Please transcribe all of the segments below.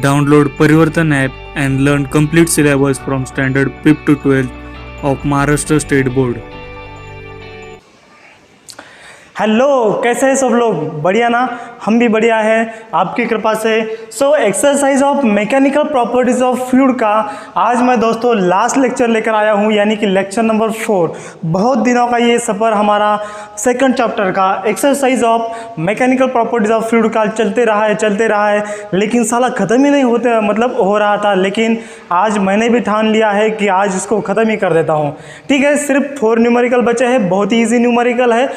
Download Parivartan app and learn complete syllabus from standard 5th to 12th of Maharashtra State Board. Hello, कैसे हैं सब लोग? बढ़िया ना? हम भी बढ़िया हैं आपकी कृपा से। So exercise of mechanical properties of fluid का आज मैं दोस्तों लास्ट लेक्चर लेकर आया हूं, यानी कि लेक्चर नंबर 4। बहुत दिनों का ये सफ़र हमारा सेकंड चैप्टर का exercise of mechanical properties of fluid का चलते रहा है, लेकिन साला ख़त्म ही नहीं हो रहा था। लेकिन आज मैंने भी ठान लिया है कि आज इसको ख़त्म ही कर देता हूँ। ठीक है, सिर्फ 4 न्यूमेरिकल बचे हैं। बहुत ही ईजी न्यूमेरिकल है,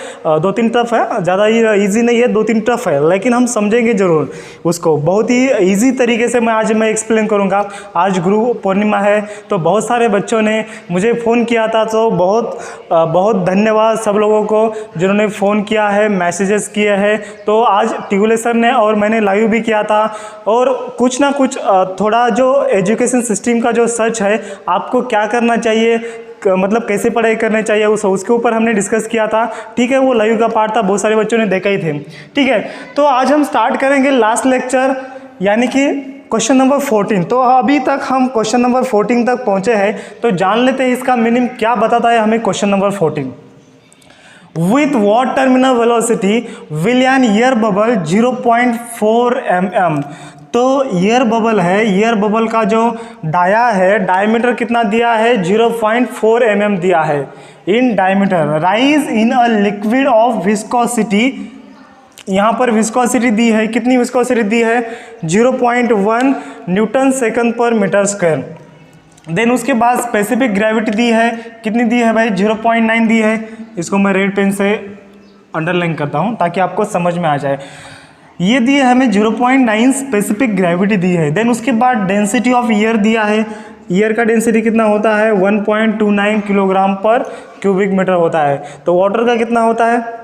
2-3 टफ है, ज़्यादा ही ईजी नहीं है, 2-3 टफ है, लेकिन हम समझेंगे ज़रूर उसको। बहुत ही ईजी तरीके से आज मैं एक्सप्लेन करूँगा। आज गुरु पूर्णिमा है, तो बहुत सारे बच्चों ने मुझे फ़ोन किया था, तो बहुत धन्यवाद सब लोगों को जिन्होंने फ़ोन किया है, मैसेजेस किए हैं। तो आज टिगुले सर ने और मैंने लाइव भी किया था, और कुछ ना कुछ थोड़ा जो एजुकेशन सिस्टम का जो सच है, आपको क्या करना चाहिए, मतलब कैसे पढ़ाई करनी चाहिए, उसके ऊपर हमने डिस्कस किया था। ठीक है, वो लाइव का पार्ट था, बहुत सारे बच्चों ने देखा ही थे। ठीक है, तो आज हम स्टार्ट करेंगे लास्ट लेक्चर, यानी कि क्वेश्चन नंबर 14। तो अभी तक हम क्वेश्चन नंबर 14 तक पहुंचे हैं, तो जान लेते हैं इसका मीनिंग क्या बताता है हमें question number 14। With what terminal velocity will an air bubble 0.4 mm? तो एयर बबल है, एयर बबल का जो डाया है, डायमीटर कितना दिया है, 0.4 mm दिया है in diameter. Rise in a liquid of viscosity, यहाँ पर विस्कोसिटी दी है, कितनी विस्कोसिटी दी है, 0.1 न्यूटन सेकंड पर मीटर स्क्वायर। देन उसके बाद स्पेसिफिक ग्रेविटी दी है, कितनी दी है भाई, 0.9 दी है। इसको मैं रेड पेन से अंडरलाइन करता हूँ ताकि आपको समझ में आ जाए। ये दी है हमें 0.9 स्पेसिफिक ग्रेविटी दी है। देन उसके बाद डेंसिटी ऑफ एयर दिया है, एयर का डेंसिटी कितना होता है, 1.29 किलोग्राम पर क्यूबिक मीटर होता है। तो वाटर का कितना होता है,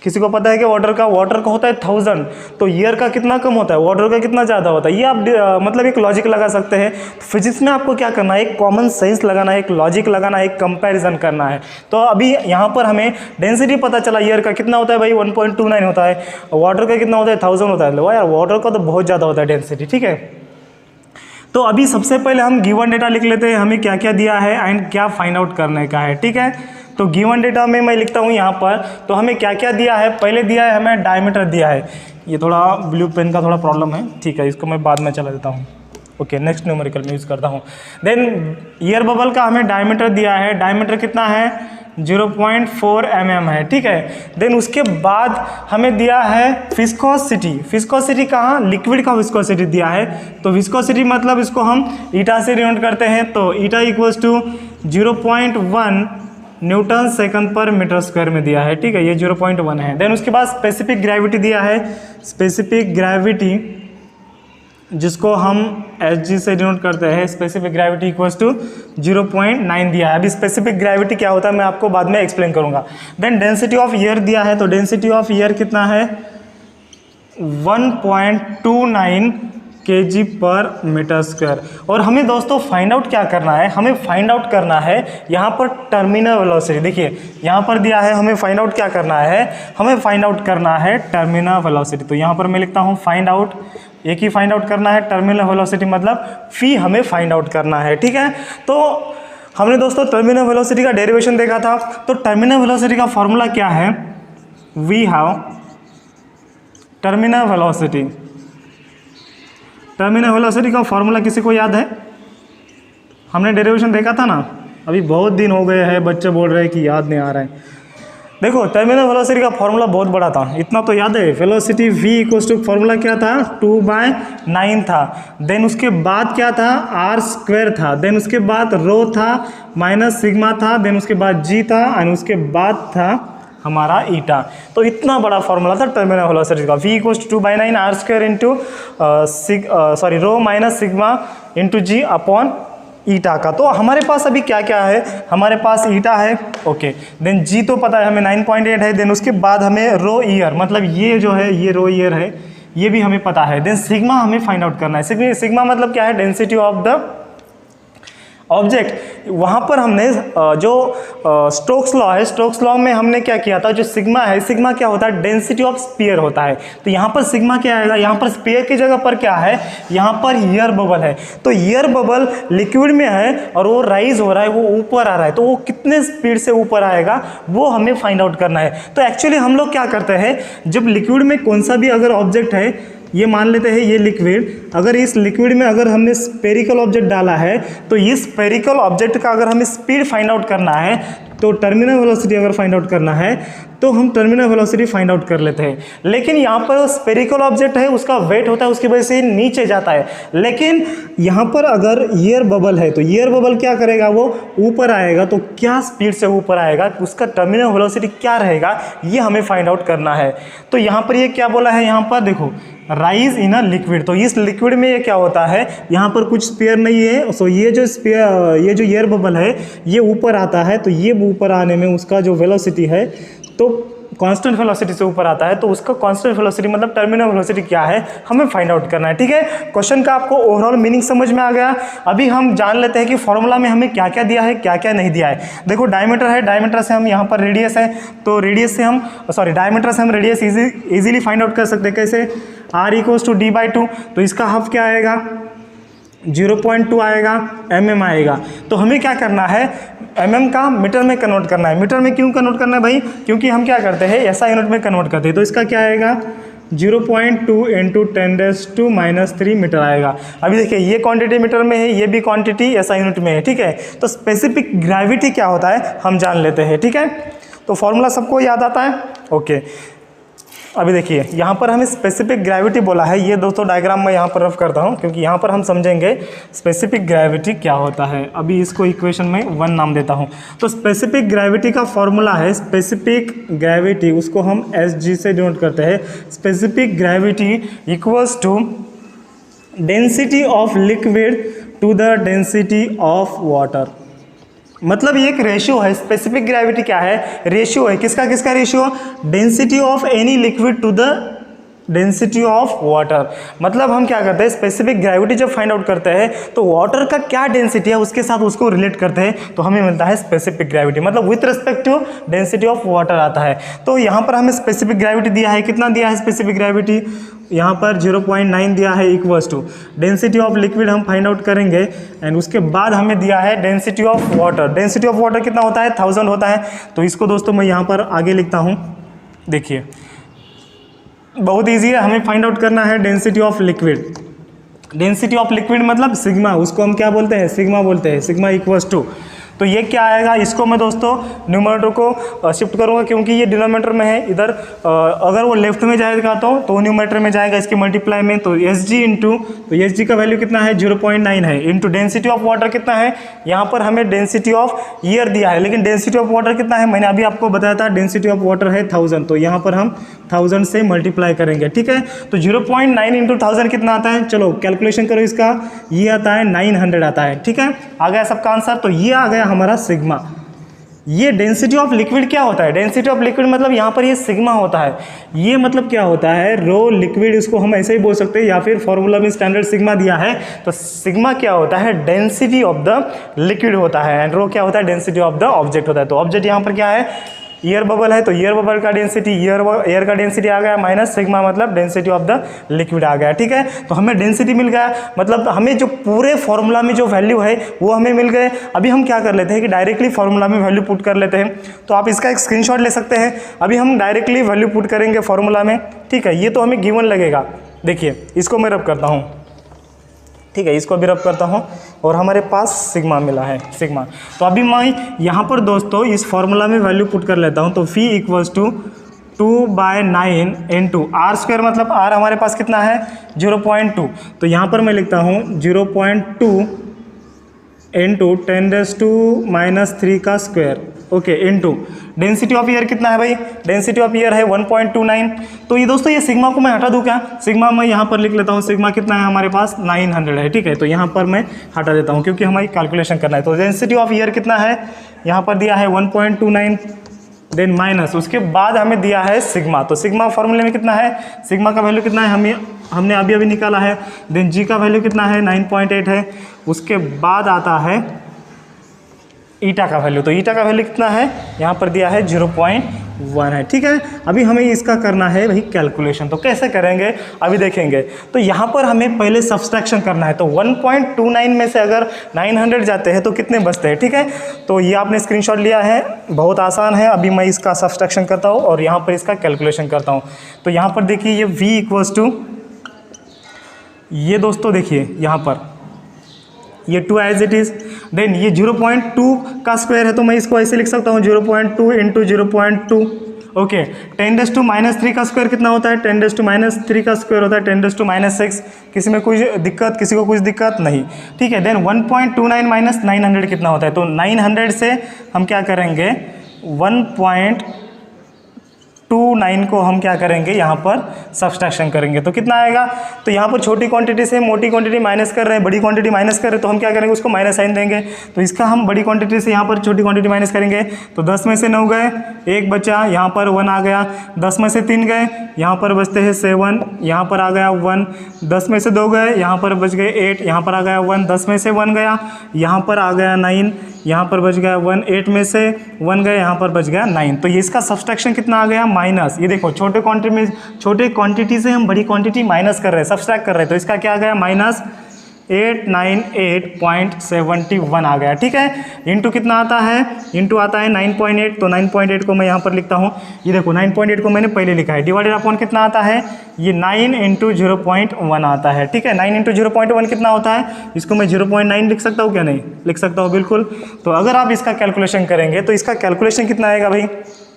किसी को पता है कि वाटर का होता है 1000, तो एयर का कितना कम होता है, वाटर का कितना ज़्यादा होता है। ये आप मतलब एक लॉजिक लगा सकते हैं। फिजिक्स में आपको क्या करना है, एक कॉमन सेंस लगाना है, एक लॉजिक लगाना है, एक कंपैरिजन करना है। तो अभी यहाँ पर हमें डेंसिटी पता चला, एयर का कितना होता है भाई, 1.29 होता है, वाटर का कितना होता है, 1000 होता है। यार वाटर का तो बहुत ज़्यादा होता है डेंसिटी। ठीक है, तो अभी सबसे पहले हम गिवन डेटा लिख लेते हैं, हमें क्या क्या दिया है एंड क्या फाइंड आउट करने का है। ठीक है, तो गिवन डेटा में मैं लिखता हूँ यहाँ पर, तो हमें क्या क्या दिया है। पहले दिया है हमें डायमीटर दिया है, ये थोड़ा ब्लू पेन का थोड़ा प्रॉब्लम है, ठीक है, इसको मैं बाद में चला देता हूँ। ओके, नेक्स्ट न्यूमेरिकल में यूज़ करता हूँ। देन एयर बबल का हमें डायमीटर दिया है, डायमीटर कितना है, 0.4 mm है। ठीक है, देन उसके बाद हमें दिया है विस्कोसिटी। विस्कोसिटी कहाँ, लिक्विड का विस्कोसिटी दिया है। तो विस्कोसिटी मतलब इसको हम ईटा से डिनोट करते हैं, तो ईटा इक्वल्स टू 0.1 न्यूटन सेकंड पर मीटर स्क्वायर में दिया है। ठीक है, ये 0.1 है। देन उसके बाद स्पेसिफिक ग्रेविटी दिया है, स्पेसिफिक ग्रेविटी जिसको हम Hg से डिनोट करते हैं, स्पेसिफिक ग्रेविटी इक्वल्स टू 0.9 दिया है। अभी स्पेसिफिक ग्रेविटी क्या होता है मैं आपको बाद में एक्सप्लेन करूंगा। देन डेंसिटी ऑफ एयर दिया है, तो डेंसिटी ऑफ एयर कितना है, 1.29 kg पर मीटर स्क्वायर। और हमें दोस्तों फाइंड आउट क्या करना है, हमें फाइंड आउट करना है यहाँ पर टर्मिनल वेलोसिटी। देखिए यहाँ पर दिया है, हमें फाइंड आउट क्या करना है, हमें फाइंड आउट करना है टर्मिनल वेलोसिटी। तो यहाँ पर मैं लिखता हूँ फाइंड आउट, एक ही फाइंड आउट करना है, टर्मिनल वेलोसिटी मतलब फी हमें फाइंड आउट करना है। ठीक है, तो हमने दोस्तों टर्मिनल वेलोसिटी का डेरिवेशन देखा था। तो टर्मिनल वेलोसिटी का फॉर्मूला क्या है, we have terminal velocity. Terminal velocity का फॉर्मूला किसी को याद है, हमने डेरिवेशन देखा था ना। अभी बहुत दिन हो गए हैं, बच्चे बोल रहे हैं कि याद नहीं आ रहा है। देखो टर्मिनल वेलोसिटी का फॉर्मूला बहुत बड़ा था, इतना तो याद है। Velocity v equals to formula क्या था, 2/9 था। देन उसके बाद क्या था, r² था। देन उसके बाद रो था, माइनस सिग्मा था। देन उसके बाद g था, और उसके बाद था हमारा ईटा। तो इतना बड़ा फॉर्मूला था टर्मिनल वेलोसिटी का, v equals to 2/9 r² into rho minus sigma into g upon eta का। तो हमारे पास अभी क्या क्या है, हमारे पास ईटा है, ओके। देन जी तो पता है हमें 9.8 है। देन उसके बाद हमें रो ईयर, मतलब ये जो है ये रो ईयर है, ये भी हमें पता है। देन सिग्मा हमें फाइंड आउट करना है। सिग्मा मतलब क्या है, डेंसिटी ऑफ द ऑब्जेक्ट, वहाँ पर हमने जो स्टोक्स लॉ है, स्टोक्स लॉ में हमने क्या किया था, जो सिग्मा है, सिग्मा क्या होता है, डेंसिटी ऑफ स्फीयर होता है। तो यहाँ पर सिग्मा क्या आएगा, यहाँ पर स्फीयर की जगह पर क्या है, यहाँ पर एयर बबल है। तो एयर बबल लिक्विड में है और वो राइज हो रहा है, वो ऊपर आ रहा है, तो वो कितने स्पीड से ऊपर आएगा वो हमें फाइंड आउट करना है। तो एक्चुअली हम लोग क्या करते हैं, जब लिक्विड में कौन सा भी अगर ऑब्जेक्ट है, ये मान लेते हैं ये लिक्विड, अगर इस लिक्विड में अगर हमने स्फेरिकल ऑब्जेक्ट डाला है, तो इस स्फेरिकल ऑब्जेक्ट का अगर हमें स्पीड फाइंड आउट करना है, तो टर्मिनल वेलोसिटी अगर फाइंड आउट करना है तो हम टर्मिनल वेलोसिटी फाइंड आउट कर लेते हैं। लेकिन यहाँ पर स्फेरिकल ऑब्जेक्ट है, उसका वेट होता है, उसकी वजह से नीचे जाता है। लेकिन यहाँ पर अगर एयर बबल है, तो एयर बबल क्या करेगा, वो ऊपर आएगा। तो क्या स्पीड से ऊपर आएगा, उसका टर्मिनल वेलोसिटी क्या रहेगा, ये हमें फाइंड आउट करना है। तो यहाँ पर ये क्या बोला है, यहाँ पर देखो राइज इन अ लिक्विड, तो इस लिक्विड में ये क्या होता है, यहाँ पर कुछ स्फीयर नहीं है, सो ये जो स्फीयर, ये जो एयर बबल है ये ऊपर आता है, तो ये ऊपर आने में उसका जो वेलोसिटी है, तो कांस्टेंट वेलोसिटी से ऊपर आता है, तो उसका कांस्टेंट वेलोसिटी मतलब टर्मिनल वेलोसिटी क्या है, हमें फाइंड आउट करना है। ठीक है, क्वेश्चन का आपको ओवरऑल मीनिंग समझ में आ गया। अभी हम जान लेते हैं कि फॉर्मूला में हमें क्या क्या दिया है, क्या क्या नहीं दिया है। देखो डायमीटर है, डायमीटर से हम यहाँ पर रेडियस है, तो रेडियस से हम डायमीटर से हम रेडियस इजीली फाइंड आउट कर सकते हैं। कैसे, r = d/2, तो इसका हाफ क्या आएगा, 0.2 आएगा, mm आएगा। तो हमें क्या करना है, mm का मीटर में कन्वर्ट करना है। मीटर में क्यों कन्वर्ट करना है भाई, क्योंकि हम क्या करते हैं, ऐसा यूनिट में कन्वर्ट करते हैं। तो इसका क्या आएगा, 0.2 × 10⁻³ मीटर आएगा। अभी देखिए ये क्वांटिटी मीटर में है, ये भी क्वांटिटी ऐसा यूनिट में है। ठीक है, तो स्पेसिफिक ग्रेविटी क्या होता है हम जान लेते हैं। ठीक है, तो फॉर्मूला सबको याद आता है, ओके। अभी देखिए यहाँ पर हमें स्पेसिफिक ग्रेविटी बोला है, ये दोस्तों डायग्राम में यहाँ पर रफ करता हूँ क्योंकि यहाँ पर हम समझेंगे स्पेसिफिक ग्रेविटी क्या होता है। अभी इसको इक्वेशन में 1 नाम देता हूँ। तो स्पेसिफिक ग्रेविटी का फॉर्मूला है, स्पेसिफिक ग्रेविटी उसको हम SG से डिनोट करते हैं। Specific gravity equals to density of liquid to the density of water. मतलब ये एक रेशियो है। स्पेसिफिक ग्रेविटी क्या है, रेशियो है। किसका किसका ratio, density of any liquid to the density of water. मतलब हम क्या करते हैं, स्पेसिफिक ग्रेविटी जब फाइंड आउट करते हैं तो वाटर का क्या डेंसिटी है उसके साथ उसको रिलेट करते हैं, तो हमें मिलता है स्पेसिफिक ग्रेविटी, मतलब with respect to density of water आता है। तो यहाँ पर हमें स्पेसिफिक ग्रेविटी दिया है, कितना दिया है स्पेसिफिक ग्रेविटी, यहाँ पर 0.9 दिया है, equals to density of liquid हम फाइंड आउट करेंगे एंड उसके बाद हमें दिया है density of water. Density of water कितना होता है, 1000 होता है। तो इसको दोस्तों मैं यहाँ पर आगे लिखता हूँ, देखिए बहुत ईजी है, हमें फाइंड आउट करना है density of liquid. Density of liquid मतलब सिग्मा, उसको हम क्या बोलते हैं, सिग्मा बोलते हैं। सिग्मा इक्वल्स टू, तो ये क्या आएगा, इसको मैं दोस्तों न्यूमरेटर को शिफ्ट करूँगा क्योंकि ये डिनोमिनेटर में है। इधर अगर वो लेफ्ट में जाएगा तो न्यूमरेटर में जाएगा इसके मल्टीप्लाई में। तो SG इंटू, तो SG का वैल्यू कितना है, 0.9 है, इंटू डेंसिटी ऑफ वाटर कितना है, यहाँ पर हमें डेंसिटी ऑफ एयर दिया है, लेकिन डेंसिटी ऑफ वाटर कितना है, मैंने अभी आपको बताया था डेंसिटी ऑफ वाटर है 1000, तो यहाँ पर हम 1000 से मल्टीप्लाई करेंगे। ठीक है, तो 0.9 इंटू 1000 कितना आता है, चलो कैलकुलेशन करो इसका, ये आता है 900 आता है। ठीक है, आ गया सबका आंसर। तो ये आ गया हमारा सिग्मा। ये डेंसिटी ऑफ लिक्विड क्या होता है, डेंसिटी ऑफ लिक्विड मतलब यहाँ पर ये सिग्मा होता है। ये मतलब क्या होता है, रो लिक्विड, इसको हम ऐसे ही बोल सकते हैं, या फिर फॉर्मूला में स्टैंडर्ड सिग्मा दिया है। तो सिग्मा क्या होता है, डेंसिटी ऑफ द लिक्विड होता है, एंड रो क्या होता है, डेंसिटी ऑफ द ऑब्जेक्ट होता है। तो ऑब्जेक्ट यहाँ पर क्या है, एयर बबल है, तो एयर बबल का डेंसिटी, एयर का डेंसिटी आ गया माइनस सिग्मा, मतलब डेंसिटी ऑफ द लिक्विड आ गया। ठीक है, तो हमें डेंसिटी मिल गया, मतलब हमें जो पूरे फॉर्मूला में जो वैल्यू है वो हमें मिल गए। अभी हम क्या कर लेते हैं कि डायरेक्टली फॉर्मूला में वैल्यू पुट कर लेते हैं। तो आप इसका एक स्क्रीनशॉट ले सकते हैं। अभी हम डायरेक्टली वैल्यू पुट करेंगे फॉर्मूला में। ठीक है, ये तो हमें गिवन लगेगा। देखिए इसको मैं रब करता हूँ, ठीक है, इसको भी रब करता हूँ और हमारे पास सिग्मा मिला है, सिग्मा। तो अभी मैं यहाँ पर दोस्तों इस फॉर्मूला में वैल्यू पुट कर लेता हूँ। तो फी इक्वल्स टू 2/9 इंटू r², मतलब r हमारे पास कितना है, 0.2। तो यहाँ पर मैं लिखता हूँ 0.2 इंटू 10⁻³ का square, okay, into density of air कितना है भाई, डेंसिटी ऑफ एयर है 1.29। तो ये दोस्तों ये सिग्मा को मैं हटा दूँ क्या, सिग्मा मैं यहाँ पर लिख लेता हूँ, सिग्मा कितना है हमारे पास 900 है। ठीक है, तो यहाँ पर मैं हटा देता हूँ क्योंकि हमारी कैलकुलेशन करना है। तो डेंसिटी ऑफ एयर कितना है, यहाँ पर दिया है 1.29, देन माइनस उसके बाद हमें दिया है सिग्मा। तो सिग्मा फॉर्मूले में कितना है, सिग्मा का वैल्यू कितना है, हमने अभी निकाला है। देन जी का वैल्यू कितना है, 9.8 है। उसके बाद आता है ईटा का वैल्यू, तो ईटा का वैल्यू कितना है यहाँ पर दिया है 0.1 है। ठीक है, अभी हमें इसका करना है भाई कैलकुलेशन। तो कैसे करेंगे अभी देखेंगे। तो यहाँ पर हमें पहले सब्सट्रैक्शन करना है। तो 1.29 में से अगर 900 जाते हैं तो कितने बचते हैं। ठीक है, तो ये आपने स्क्रीनशॉट लिया है, बहुत आसान है। अभी मैं इसका सब्सट्रैक्शन करता हूँ और यहाँ पर इसका कैलकुलेशन करता हूँ। तो यहाँ पर देखिए ये v इक्वल्स टू, ये दोस्तों देखिए यहाँ पर ये 2 एज इट इज़, देन ये 0.2 का स्क्वायर है तो मैं इसको ऐसे लिख सकता हूँ 0.2 इंटू 0.2। ओके, 10⁻³ का स्क्वायर कितना होता है, 10⁻³ का स्क्वायर होता है 10⁻6। किसी में कुछ दिक्कत, किसी को कुछ दिक्कत नहीं। ठीक है, देन 1.29 माइनस 900 कितना होता है, तो 900 से हम क्या करेंगे 1.29 को हम क्या करेंगे यहाँ पर सब्सट्रैक्शन करेंगे तो कितना आएगा। तो यहाँ पर छोटी क्वांटिटी से मोटी क्वांटिटी माइनस कर रहे हैं, बड़ी क्वांटिटी माइनस कर रहे हैं, तो हम क्या करेंगे उसको माइनस साइन देंगे। तो इसका हम बड़ी क्वांटिटी से यहाँ पर छोटी क्वांटिटी माइनस करेंगे। तो 10 में से 9 गए, 1 बचा, यहाँ पर 1 आ गया। 10 में से 3 गए, यहाँ पर बचते हैं 7, यहाँ पर आ गया 1। 10 में से 2 गए, यहाँ पर बच गए 8, यहाँ पर आ गया 1। 10 में से 1 गया, यहाँ पर आ गया 9, यहाँ पर बच गया 1। 8 में से 1 गए, यहाँ पर बच गया 9। तो ये इसका सब्सट्रैक्शन कितना आ गया माइनस। ये देखो छोटे क्वांटिटी से हम बड़ी क्वांटिटी माइनस कर रहे हैं, सब्सट्रैक्ट कर रहे हैं। तो इसका क्या आ गया माइनस 898.71 आ गया। ठीक है, इंटू कितना आता है, इंटू आता है 9.8। तो 9.8 को मैं यहाँ पर लिखता हूँ। ये देखो 9.8 को मैंने पहले लिखा है, डिवाइडेड अपॉन कितना आता है, ये 9 इंटू 0.1 आता है। ठीक है, 9 इंटू 0.1 कितना होता है, इसको मैं 0.9 लिख सकता हूँ क्या, नहीं लिख सकता हूँ, बिल्कुल। तो अगर आप इसका कैलकुलेशन करेंगे तो इसका कैलकुलेशन कितना आएगा भाई,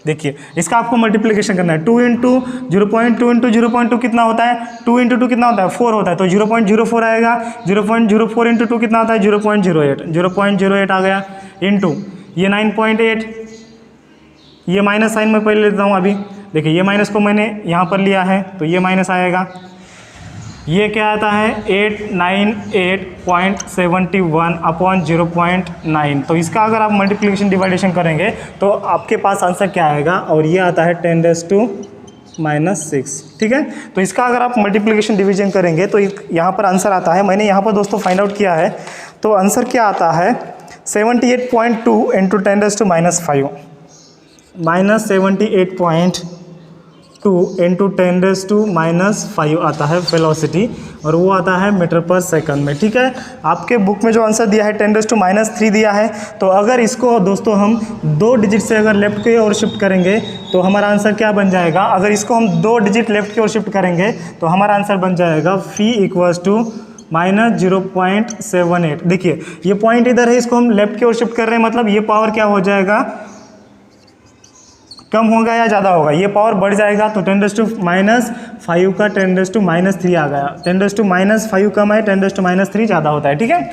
देखिए इसका आपको मल्टीप्लिकेशन करना है। 2 इंटू 0.2 इंटू 0.2 कितना होता है, 2 इंटू 2 कितना होता है 4 होता है, तो 0.04 आएगा। 0.04 इंटू 2 कितना होता है 0.08, 0.08 आ गया। इंटू ये 9.8, ये माइनस साइन मैं पहले लेता हूँ। अभी देखिए ये माइनस को मैंने यहाँ पर लिया है तो ये माइनस आएगा। ये क्या आता है 898.71 अपॉन 0.9। तो इसका अगर आप मल्टीप्लिकेशन डिवाइडेशन करेंगे तो आपके पास आंसर क्या आएगा, और ये आता है 10⁻⁻6। ठीक है, तो इसका अगर आप मल्टीप्लिकेशन डिवीजन करेंगे तो यहाँ पर आंसर आता है, मैंने यहाँ पर दोस्तों फाइंड आउट किया है। तो आंसर क्या आता है 78.2 इंटू 10⁻5 माइनस 78.2 इंटू 10⁻5 आता है वेलोसिटी, और वो आता है मीटर पर सेकंड में। ठीक है, आपके बुक में जो आंसर दिया है 10⁻³ दिया है। तो अगर इसको दोस्तों हम 2 डिजिट से अगर लेफ्ट की ओर शिफ्ट करेंगे तो हमारा आंसर क्या बन जाएगा, अगर इसको हम 2 डिजिट लेफ्ट की ओर शिफ्ट करेंगे तो हमारा आंसर बन जाएगा φ इक्वल्स टू माइनस 0.78। देखिए ये पॉइंट इधर है, इसको हम लेफ्ट की ओर शिफ्ट कर रहे हैं, मतलब ये पावर क्या हो जाएगा, कम होगा या ज़्यादा होगा, ये पावर बढ़ जाएगा। तो 10⁻5 का 10⁻³ आ गया। 10⁻5 कम है, 10⁻³ ज़्यादा होता है। ठीक है,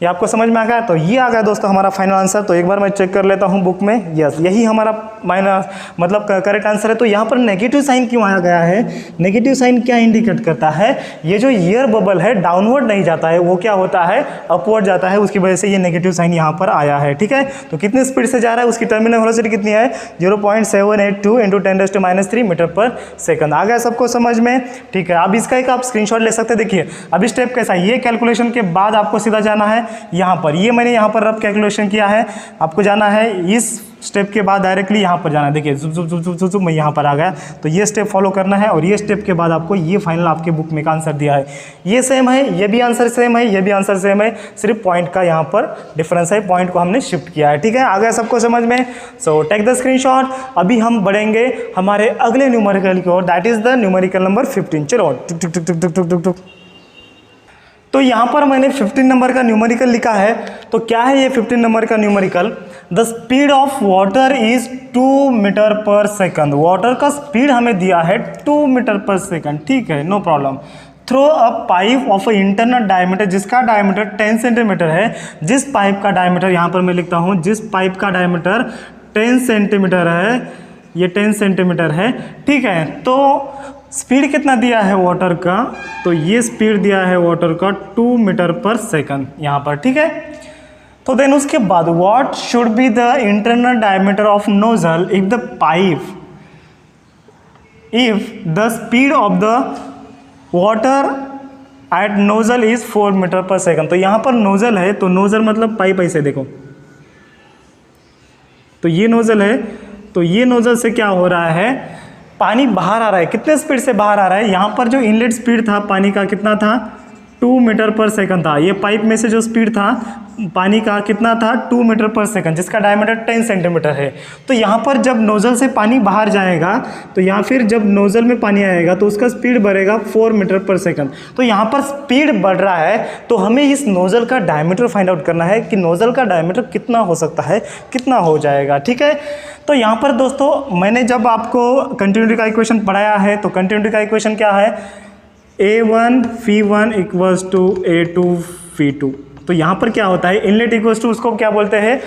ये आपको समझ में आ गया। तो ये आ गया दोस्तों हमारा फाइनल आंसर। तो एक बार मैं चेक कर लेता हूँ बुक में, यस यही हमारा मतलब करेक्ट आंसर है। तो यहाँ पर नेगेटिव साइन क्यों आया गया है, नेगेटिव साइन क्या इंडिकेट करता है, ये जो एयर बबल है डाउनवर्ड नहीं जाता है, वो क्या होता है अपवर्ड जाता है, उसकी वजह से ये नेगेटिव साइन यहाँ पर आया है। ठीक है, तो कितनी स्पीड से जा रहा है, उसकी टर्मिनल वेलोसिटी कितनी है 0.782 इंटू 10⁻³ मीटर पर सेकंड। आ गया सबको समझ में। ठीक है, अब इसका एक आप स्क्रीनशॉट ले सकते हैं। देखिए अभी स्टेप कैसा है, ये कैलकुलेशन के बाद आपको सीधा जाना है यहाँ पर, ये मैंने यहाँ पर रफ कैलकुलेशन किया है, आपको जाना है इस स्टेप के बाद डायरेक्टली यहाँ पर जाना है। देखिए जुप जुप जुप जुप जुप मैं यहाँ पर आ गया, तो ये स्टेप फॉलो करना है, और ये स्टेप के बाद आपको ये फाइनल आपके बुक में का आंसर दिया है, ये सेम है, ये भी आंसर सेम है, ये भी आंसर सेम है, सिर्फ पॉइंट का यहाँ पर डिफरेंस है, पॉइंट को हमने शिफ्ट किया है। ठीक है, आ गया सबको समझ में। So take the screenshot. अभी हम बढ़ेंगे हमारे अगले न्यूमेरिकल की ओर, that is the numerical number 15। चलो टुक टुक टुक टुक टुक टुक टुक। तो यहाँ पर मैंने 15 नंबर का न्यूमेरिकल लिखा है। तो क्या है ये 15 नंबर का numerical, the speed of water is 2 meter per second. Water का स्पीड हमें दिया है 2 मीटर पर सेकंड। ठीक है, no problem. Throw a pipe of a internal diameter, जिसका डायमीटर 10 सेंटीमीटर है, जिस पाइप का डायमीटर यहाँ पर मैं लिखता हूँ, जिस पाइप का डायमीटर 10 सेंटीमीटर है, ये 10 सेंटीमीटर है। ठीक है, तो स्पीड कितना दिया है वाटर का, तो ये स्पीड दिया है वाटर का 2 मीटर पर सेकंड यहाँ पर। ठीक है, तो देन उसके बाद what should be the internal diameter of nozzle if the pipe, if the speed of the water at nozzle is 4 meter per second. तो यहाँ पर नोजल है, तो नोजल मतलब पाइप, ऐसे देखो तो ये नोज़ल है, तो ये नोज़ल से क्या हो रहा है, पानी बाहर आ रहा है। कितने स्पीड से बाहर आ रहा है, यहाँ पर जो इनलेट स्पीड था पानी का कितना था, 2 मीटर पर सेकंड था। ये पाइप में से जो स्पीड था पानी का कितना था, 2 मीटर पर सेकंड, जिसका डायमीटर 10 सेंटीमीटर है। तो यहाँ पर जब नोज़ल से पानी बाहर जाएगा तो या फिर जब नोज़ल में पानी आएगा तो उसका स्पीड बढ़ेगा 4 मीटर पर सेकंड। तो यहाँ पर स्पीड बढ़ रहा है, तो हमें इस नोज़ल का डायमीटर फाइंड आउट करना है कि नोज़ल का डायमीटर कितना हो सकता है, कितना हो जाएगा। ठीक है, तो यहाँ पर दोस्तों मैंने जब आपको कंटिन्यूटी का इक्वेशन पढ़ाया है, तो कंटिन्यूटी का इक्वेशन क्या है, A1 φ1 इक्वल्स टू A2 φ2। तो यहाँ पर क्या होता है, इनलेट इक्वल्स टू उसको क्या बोलते हैं,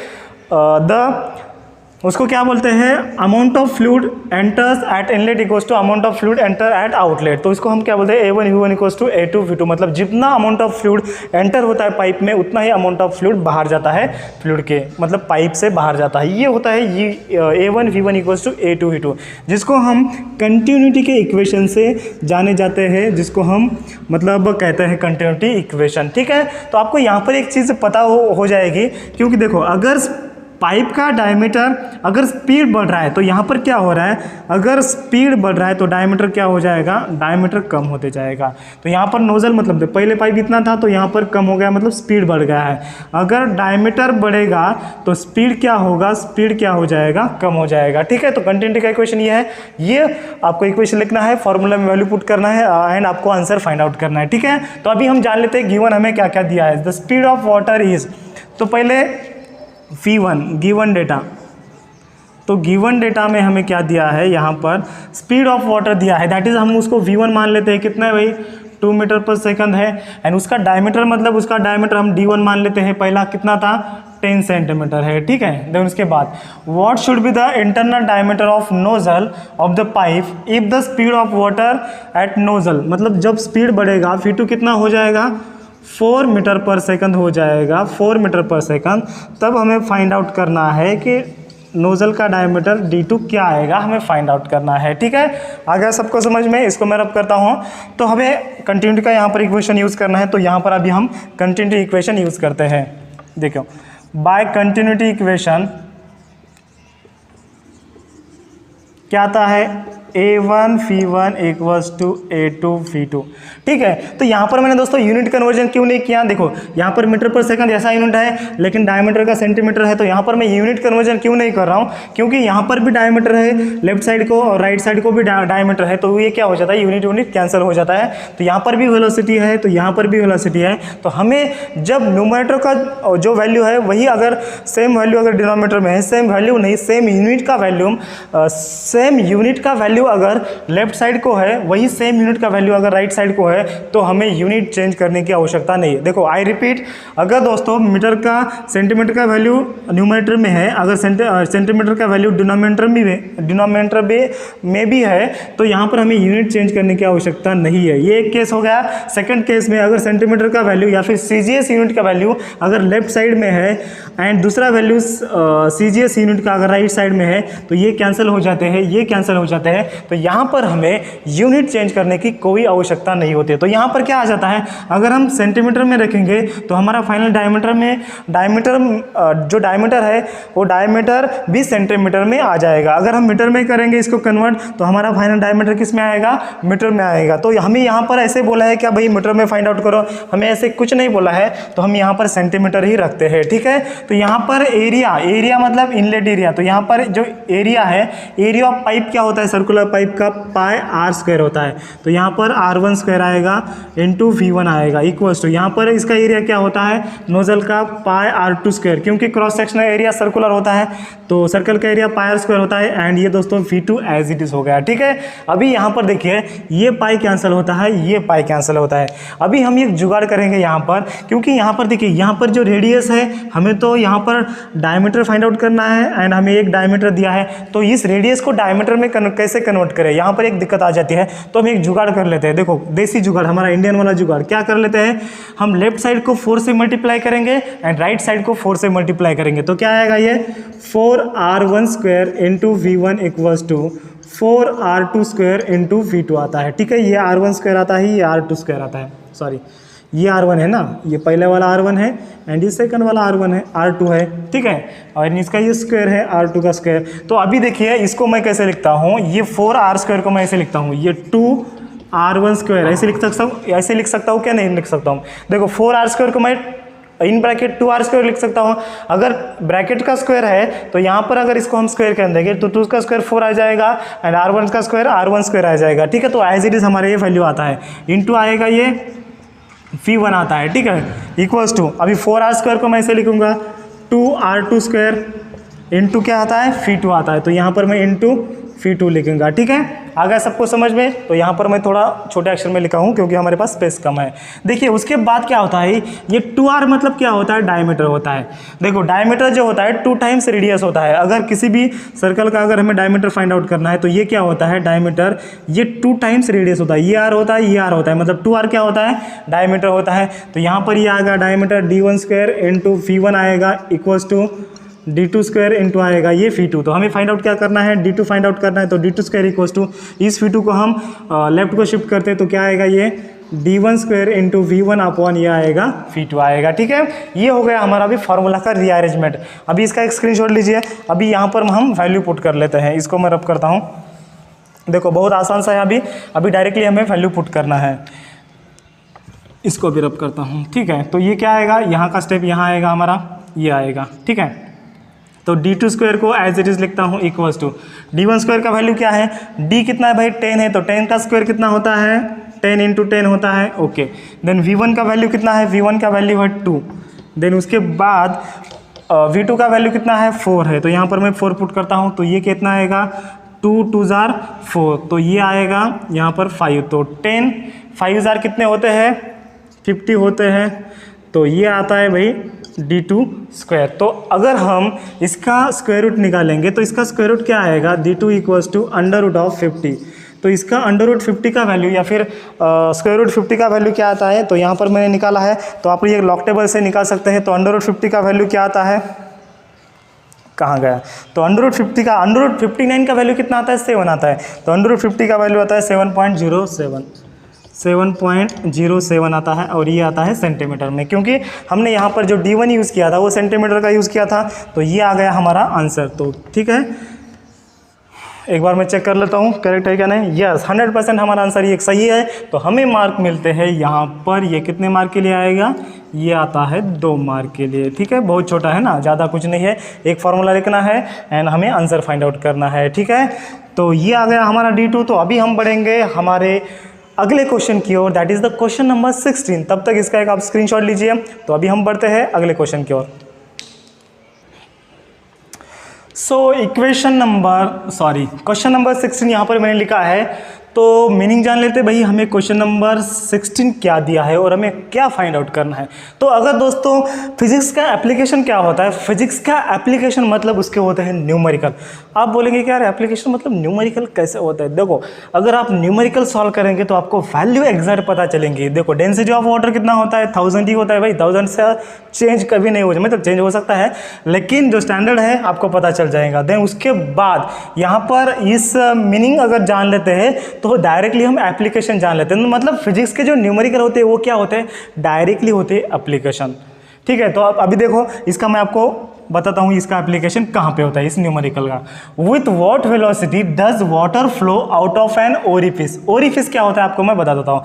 उसको क्या बोलते हैं, amount of fluid enters at inlet equals to amount of fluid enter at outlet. तो इसको हम क्या बोलते हैं, A1 φ1 इक्वल्स टू A2 φ2। मतलब जितना अमाउंट ऑफ फ्लूइड एंटर होता है पाइप में, उतना ही अमाउंट ऑफ फ्लूइड बाहर जाता है फ्लूइड के, मतलब पाइप से बाहर जाता है। ये होता है ये A1 φ1 इक्वल्स टू A2 φ2, जिसको हम कंटिन्यूटी के इक्वेशन से जाने जाते हैं, जिसको हम मतलब कहते हैं कंटिन्यूटी इक्वेशन। ठीक है, तो आपको यहाँ पर एक चीज़ पता हो जाएगी, क्योंकि देखो अगर पाइप का डायमीटर, अगर स्पीड बढ़ रहा है तो यहाँ पर क्या हो रहा है, अगर स्पीड बढ़ रहा है तो डायमीटर क्या हो जाएगा, डायमीटर कम होते जाएगा। तो यहाँ पर नोजल मतलब पहले पाइप इतना था तो यहाँ पर कम हो गया, मतलब स्पीड बढ़ गया है। अगर डायमीटर बढ़ेगा तो स्पीड क्या होगा, स्पीड क्या हो जाएगा, कम हो जाएगा। ठीक है, तो कंटिन्यूटी का इक्वेशन ये है, ये आपको इक्वेशन लिखना है, फॉर्मूला में वैल्यू पुट करना है एंड आपको आंसर फाइंड आउट करना है। ठीक है, तो अभी हम जान लेते हैं गिवन हमें क्या क्या दिया है। The speed of water is, तो पहले φ1 गिवन डेटा, तो गिवन डेटा में हमें क्या दिया है, यहाँ पर स्पीड ऑफ वाटर दिया है, दैट इज हम उसको v1 मान लेते हैं। कितना है भाई, 2 मीटर पर सेकंड है। एंड उसका डायमीटर, मतलब उसका डायमीटर हम d1 मान लेते हैं, पहला कितना था, 10 सेंटीमीटर है। ठीक है, देन उसके बाद what should be the internal diameter of nozzle of the pipe if the speed of water at nozzle, मतलब जब स्पीड बढ़ेगा φ2 कितना हो जाएगा, 4 मीटर पर सेकंड हो जाएगा, 4 मीटर पर सेकंड। तब हमें फाइंड आउट करना है कि नोज़ल का डायमीटर d2 क्या आएगा, हमें फाइंड आउट करना है। ठीक है, आ गया सबको समझ में, इसको मैं रब करता हूँ। तो हमें कंटिन्यूटी का यहाँ पर इक्वेशन यूज़ करना है, तो यहाँ पर अभी हम कंटिन्यूटी इक्वेशन यूज़ करते हैं। देखो, बाय कंटिन्यूटी इक्वेशन क्या आता है, A1 φ1 इक्वल्स टू A2 φ2। ठीक है, तो यहाँ पर मैंने दोस्तों यूनिट कन्वर्जन क्यों नहीं किया, देखो यहाँ पर मीटर पर सेकंड ऐसा यूनिट है, लेकिन डायमीटर का सेंटीमीटर है, तो यहाँ पर मैं यूनिट कन्वर्जन क्यों नहीं कर रहा हूँ, क्योंकि यहाँ पर भी डायमीटर है लेफ्ट साइड को और राइट साइड को भी डायमीटर है, तो ये क्या हो जाता है, यूनिट यूनिट कैंसिल हो जाता है। तो यहाँ पर भी वेलोसिटी है, तो यहाँ पर भी वेलोसिटी है, तो हमें जब न्यूमरेटर का जो वैल्यू है वही अगर सेम वैल्यू अगर डिनोमिनेटर में है, सेम वैल्यू नहीं, सेम यूनिट का वैल्यू, सेम यूनिट का वैल्यू अगर लेफ्ट साइड को है, वही सेम यूनिट का वैल्यू अगर राइट साइड को है, तो हमें यूनिट चेंज करने की आवश्यकता नहीं है। देखो आई रिपीट, अगर दोस्तों मीटर का सेंटीमीटर का वैल्यू न्यूमरेटर में है, अगर सेंटीमीटर का वैल्यू डिनोमिनेटर में भी है, तो यहाँ पर हमें यूनिट चेंज करने की आवश्यकता नहीं है। ये एक केस हो गया। सेकंड केस में अगर सेंटीमीटर का वैल्यू या फिर CGS यूनिट का वैल्यू अगर लेफ्ट साइड में है एंड दूसरा वैल्यू CGS यूनिट का अगर राइट साइड में है, तो ये कैंसिल हो जाते हैं, ये कैंसिल हो जाते हैं। तो यहाँ पर हमें यूनिट चेंज करने की कोई आवश्यकता नहीं होती है। तो यहाँ पर क्या आ जाता है, अगर हम सेंटीमीटर में रखेंगे तो हमारा फाइनल जो डायमीटर है वो डायमीटर भी सेंटीमीटर में आ जाएगा। अगर हम मीटर में करेंगे इसको कन्वर्ट, तो हमारा फाइनल डायमीटर किस में आएगा, मीटर में आएगा। तो हमें यहाँ पर ऐसे बोला है क्या भाई मीटर में फाइंड आउट करो, हमें ऐसे कुछ नहीं बोला है, तो हम यहाँ पर सेंटीमीटर ही रखते हैं। ठीक है, तो यहाँ पर एरिया मतलब इनलेट एरिया, तो यहाँ पर जो एरिया है, एरिया ऑफ पाइप क्या होता है, सर्कुलर पाइप का पाई r² होता है, तो यहाँ पर r1² आएगा इंटू v1 आएगा इक्वल्स टू, यहाँ पर इसका एरिया क्या होता है, नोजल का पाई r2², क्योंकि क्रॉस सेक्शनल एरिया सर्कुलर होता है, तो सर्कल का एरिया पाई r² होता है। एंड ये दोस्तों v2 एज इट इज हो गया। ठीक है, अभी यहाँ पर देखिए ये पाई कैंसिल होता है, ये पाई कैंसिल होता है। अभी हम एक जुगाड़ करेंगे यहाँ पर, क्योंकि यहाँ पर देखिए यहाँ पर जो रेडियस है, हमें तो यहाँ पर डायमीटर फाइंड आउट करना है एंड हमें एक डायमीटर दिया है, तो इस रेडियस को डायमीटर में कैसे कन्वर्ट करें, यहाँ पर एक दिक्कत आ जाती है। तो हम एक जुगाड़ कर लेते हैं। देखो देसी जुगाड़, हमारा इंडियन वाला जुगाड़ क्या कर लेते हैं, हम लेफ्ट साइड को 4 से मल्टीप्लाई करेंगे एंड राइट साइड को 4 से मल्टीप्लाई करेंगे, तो क्या आएगा, ये 4r1² into v1 equals to 4r2² into v2 आता है। ठीक है, ये r1² आता है, ये r2² आता है, सॉरी ये R1 है ना, ये पहले वाला R1 है एंड ये सेकंड वाला R1 है, R2 है, ठीक है। और इसका ये स्क्वायर है R2 का स्क्वायर। तो अभी देखिए इसको मैं कैसे लिखता हूँ, ये 4R स्क्वायर को मैं ऐसे लिखता हूँ, ये 2R1 स्क्वायर ऐसे लिख सकता हूँ क्या, नहीं लिख सकता हूँ। देखो 4R स्क्वायर को मैं इन ब्रैकेट 2R स्क्वायर लिख सकता हूँ। अगर ब्रैकेट का स्क्वायर है तो यहाँ पर अगर इसको हम स्क्वायर कर देंगे तो 2 का स्क्वायर 4 आ जाएगा एंड R1 का स्क्वायर R1 स्क्वायर आ जाएगा, ठीक है। तो एज इट इज़ हमारा ये वैल्यू आता है, इंटू आएगा ये V1 आता है, ठीक है, इक्वल्स टू अभी 4R स्क्वायर को मैं ऐसे लिखूंगा 2R2 स्क्वायर इंटू क्या आता है V2 आता है, तो यहाँ पर मैं इंटू V2 लिखूंगा, ठीक है। आ गया सबको समझ में। तो यहाँ पर मैं थोड़ा छोटे अक्षर में लिखा हूँ क्योंकि हमारे पास स्पेस कम है। देखिए उसके बाद क्या होता है, ये 2R मतलब क्या होता है, डायमीटर होता है। देखो डायमीटर जो होता है 2 टाइम्स रेडियस होता है। अगर किसी भी सर्कल का अगर हमें डायमीटर फाइंड आउट करना है तो ये क्या होता है, डायमीटर ये 2 टाइम्स रेडियस होता है। ये R होता है, ये R होता है, मतलब 2R क्या होता है, डायमीटर होता है। तो यहाँ पर ये आएगा diameter D1 square into V1 आएगा equals to D2 square into आएगा ये V2। तो हमें फाइंड आउट क्या करना है, D2 फाइंड आउट करना है। तो D2 स्क्वायर इक्वल्स टू इस V2 को हम लेफ्ट को शिफ्ट करते हैं तो क्या आएगा, ये D1 square into V1 upon ये आएगा V2 आएगा, ठीक है। ये हो गया हमारा अभी फार्मूला का रीअरेंजमेंट। अभी इसका एक स्क्रीनशॉट लीजिए। अभी यहाँ पर हम वैल्यू पुट कर लेते हैं, इसको मैं रब करता हूँ। देखो बहुत आसान सा है, अभी डायरेक्टली हमें वैल्यू पुट करना है। इसको भी रब करता हूँ, ठीक है। तो ये क्या आएगा, यहाँ का स्टेप यहाँ आएगा हमारा, ये आएगा, ठीक है। तो D2 स्क्वायर को एज इट इज़ लिखता हूँ इक्वल्स टू D1 स्क्वायर का वैल्यू क्या है, D कितना है भाई 10 है, तो 10 का स्क्वायर कितना होता है, 10 इंटू 10 होता है, ओके। देन V1 का वैल्यू कितना है, V1 का वैल्यू है 2। देन उसके बाद V2 का वैल्यू कितना है, 4 है। तो यहाँ पर मैं 4 पुट करता हूँ, तो ये कितना आएगा, 2 2 जार 4, तो ये आएगा यहाँ पर 5। तो 10 5 जार कितने होते हैं, 50 होते हैं। तो ये आता है भाई D2 स्क्वायर। तो अगर हम इसका स्क्वायर रूट निकालेंगे तो इसका स्क्वायर रूट क्या आएगा, D2 equals to under root of 50। तो इसका अंडर रूट 50 का वैल्यू या फिर स्क्वायर रूट 50 का वैल्यू क्या आता है, तो यहाँ पर मैंने निकाला है। तो आप ये लॉग टेबल से निकाल सकते हैं। तो अंडर रूट 50 का वैल्यू क्या आता है, कहाँ गया, तो अंडर रूट 50 का अंडर रूट 59 का वैल्यू कितना आता है, 7 आता है। तो अंडर रूट 50 का वैल्यू आता है 7.07 आता है और ये आता है सेंटीमीटर में, क्योंकि हमने यहाँ पर जो D1 यूज़ किया था वो सेंटीमीटर का यूज़ किया था। तो ये आ गया हमारा आंसर। तो ठीक है, एक बार मैं चेक कर लेता हूँ करेक्ट है क्या नहीं। यस 100% हमारा आंसर ये सही है। तो हमें मार्क मिलते हैं यहाँ पर। ये कितने मार्क के लिए आएगा, ये आता है 2 मार्क के लिए। ठीक है, बहुत छोटा है ना, ज़्यादा कुछ नहीं है। एक फार्मूला लिखना है एंड हमें आंसर फाइंड आउट करना है। ठीक है, तो ये आ गया हमारा D2। तो अभी हम बढ़ेंगे हमारे अगले क्वेश्चन की ओर, that is the question number 16। तब तक इसका एक आप स्क्रीनशॉट लीजिए। तो अभी हम बढ़ते हैं अगले क्वेश्चन की ओर। क्वेश्चन नंबर 16 यहाँ पर मैंने लिखा है। तो मीनिंग जान लेते भाई, हमें क्वेश्चन नंबर 16 क्या दिया है और हमें क्या फाइंड आउट करना है। तो अगर दोस्तों फिजिक्स का एप्लीकेशन क्या होता है, फिजिक्स का एप्लीकेशन मतलब उसके होते हैं न्यूमेरिकल। आप बोलेंगे कि यार एप्लीकेशन मतलब न्यूमेरिकल कैसे होता है। देखो, अगर आप न्यूमेरिकल सॉल्व करेंगे तो आपको वैल्यू एग्जैक्ट पता चलेंगी। देखो डेंसिटी ऑफ वाटर कितना होता है, 1000 ही होता है भाई। 1000 से चेंज कभी नहीं हो जाए, मतलब चेंज हो सकता है लेकिन जो स्टैंडर्ड है आपको पता चल जाएगा। देन उसके बाद यहाँ पर इस मीनिंग अगर जान लेते हैं तो डायरेक्टली हम एप्लीकेशन जान लेते हैं। मतलब फिजिक्स के जो न्यूमेरिकल होते हैं वो क्या होते हैं, डायरेक्टली होते हैं एप्लीकेशन। ठीक है, तो आप अभी देखो इसका मैं आपको बताता हूँ इसका एप्लीकेशन कहाँ पे होता है इस न्यूमेरिकल का। With what velocity does water flow out of an orifice. Orifice क्या होता है आपको मैं बता देता हूँ।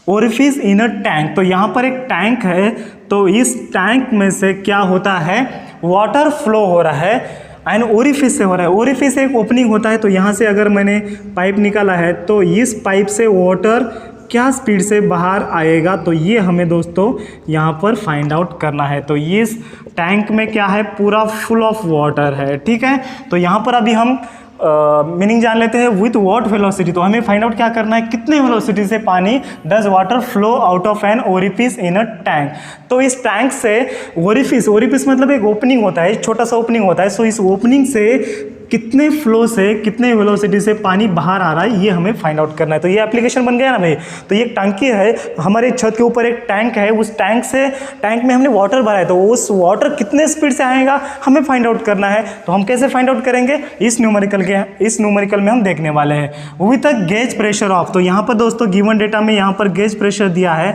ओरिफिस इन अ टैंक, तो यहाँ पर एक टैंक है, तो इस टैंक में से क्या होता है, वाटर फ्लो हो रहा है एंड ओरिफिस से हो रहा है। ओरिफिस एक ओपनिंग होता है। तो यहाँ से अगर मैंने पाइप निकाला है तो इस पाइप से वाटर क्या स्पीड से बाहर आएगा, तो ये हमें दोस्तों यहाँ पर फाइंड आउट करना है। तो इस टैंक में क्या है, पूरा फुल ऑफ वाटर है। ठीक है, तो यहाँ पर अभी हम मीनिंग जान लेते हैं विथ व्हाट वेलोसिटी। तो हमें फाइंड आउट क्या करना है, कितने वेलोसिटी से पानी does water flow out of an orifice in a tank. तो इस टैंक से ओरिफिस मतलब एक ओपनिंग होता है, छोटा सा ओपनिंग होता है। सो इस ओपनिंग से कितने फ्लो से, कितने वेलोसिटी से पानी बाहर आ रहा है, ये हमें फाइंड आउट करना है। तो ये एप्लीकेशन बन गया ना भाई। तो ये टंकी है, हमारे छत के ऊपर एक टैंक है, उस टैंक में हमने वाटर भरा है। तो उस वाटर कितने स्पीड से आएगा हमें फाइंड आउट करना है। तो हम कैसे फाइंड आउट करेंगे, इस न्यूमेरिकल में हम देखने वाले हैं। With a gauge pressure of. तो यहाँ पर दोस्तों गिवन डेटा में यहाँ पर गेज प्रेशर दिया है